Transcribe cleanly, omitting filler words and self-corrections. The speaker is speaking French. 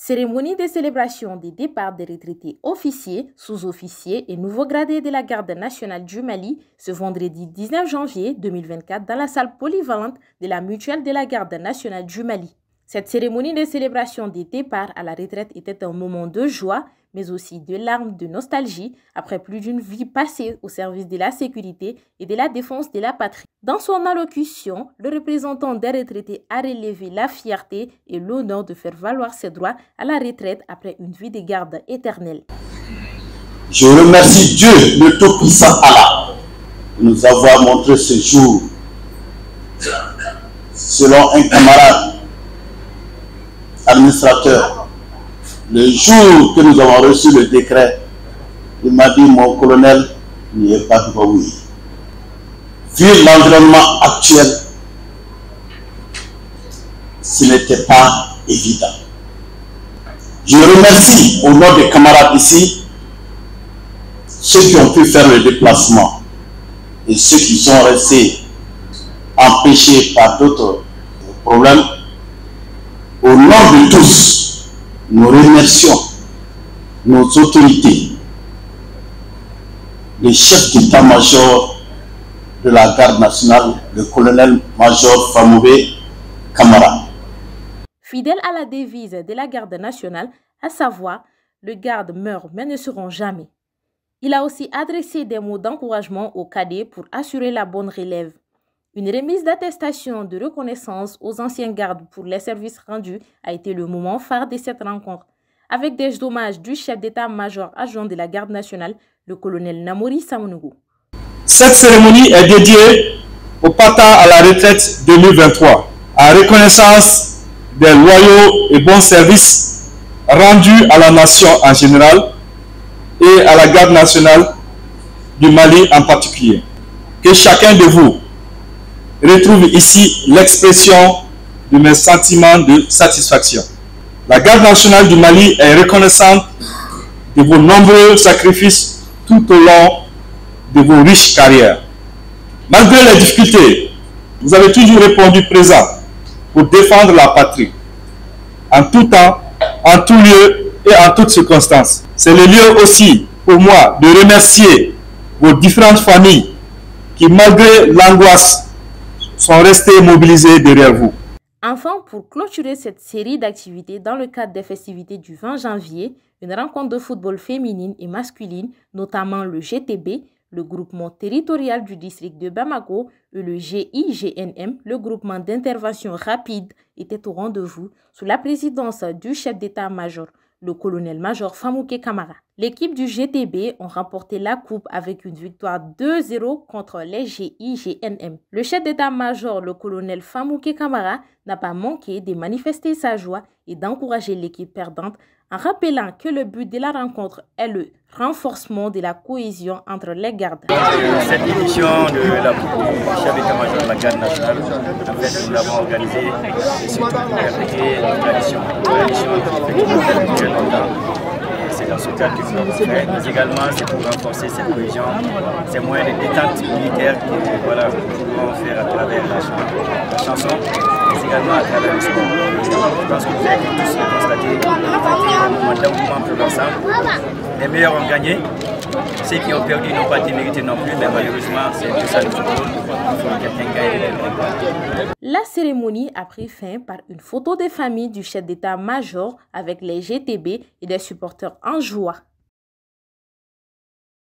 Cérémonie de célébration des départs des retraités officiers, sous-officiers et nouveaux gradés de la Garde nationale du Mali ce vendredi 19 janvier 2024 dans la salle polyvalente de la Mutuelle de la Garde nationale du Mali. Cette cérémonie de célébration des départs à la retraite était un moment de joie, mais aussi de larmes de nostalgie après plus d'une vie passée au service de la sécurité et de la défense de la patrie. Dans son allocution, le représentant des retraités a relevé la fierté et l'honneur de faire valoir ses droits à la retraite après une vie de garde éternelle. Je remercie Dieu, le Tout-Puissant Allah, de nous avoir montré ce jour. Selon un camarade administrateur, le jour que nous avons reçu le décret, il m'a dit: mon colonel, n'y est pas de oui. Vu l'environnement actuel, ce n'était pas évident. Je remercie au nom des camarades ici, ceux qui ont pu faire le déplacement et ceux qui sont restés empêchés par d'autres problèmes. Au nom de tous, nous remercions nos autorités, le chef d'état-major de la garde nationale, le colonel-major Famouké Camara. Fidèle à la devise de la garde nationale, à savoir « le garde meurt mais ne seront jamais », il a aussi adressé des mots d'encouragement aux cadets pour assurer la bonne relève. Une remise d'attestation de reconnaissance aux anciens gardes pour les services rendus a été le moment phare de cette rencontre, avec des hommages du chef d'état-major adjoint de la garde nationale, le colonel Namori Samounougou. Cette cérémonie est dédiée au partant à la retraite 2023, en reconnaissance des loyaux et bons services rendus à la nation en général et à la garde nationale du Mali en particulier. Que chacun de vous retrouve ici l'expression de mes sentiments de satisfaction. La garde nationale du Mali est reconnaissante de vos nombreux sacrifices tout au long de vos riches carrières. Malgré les difficultés, vous avez toujours répondu présent pour défendre la patrie, en tout temps, en tout lieu et en toutes circonstances. C'est le lieu aussi pour moi de remercier vos différentes familles qui, malgré l'angoisse, sont restés mobilisés derrière vous. Enfin, pour clôturer cette série d'activités dans le cadre des festivités du 20 janvier, une rencontre de football féminine et masculine, notamment le GTB, le groupement territorial du district de Bamako, et le GIGNM, le groupement d'intervention rapide, était au rendez-vous sous la présidence du chef d'état-major, le colonel-major Famouké Camara. L'équipe du GTB ont remporté la coupe avec une victoire 2-0 contre les GIGNM. Le chef d'état-major, le colonel Famouké Camara, n'a pas manqué de manifester sa joie et d'encourager l'équipe perdante en rappelant que le but de la rencontre est le renforcement de la cohésion entre les gardes. Cette édition de la coupe du chef d'état-major de la garde nationale, en fait, nous l'avons organisée et surtout pour répéter une tradition. C'est dans ce cadre que nous l'avons fait. Mais également, c'est pour renforcer cette cohésion, ces moyens de détente militaire que voilà, nous pouvons faire à travers la chanson, mais également à travers le sport. Je pense que vous avez tous le constater, un moment d'engouement pour l'ensemble. Les meilleurs ont gagné, ceux qui ont perdu n'ont pas été mérités non plus, mais malheureusement, c'est tout ça le football. Il faut que quelqu'un gagne. La cérémonie a pris fin par une photo des familles du chef d'état-major avec les GTB et des supporters en joie.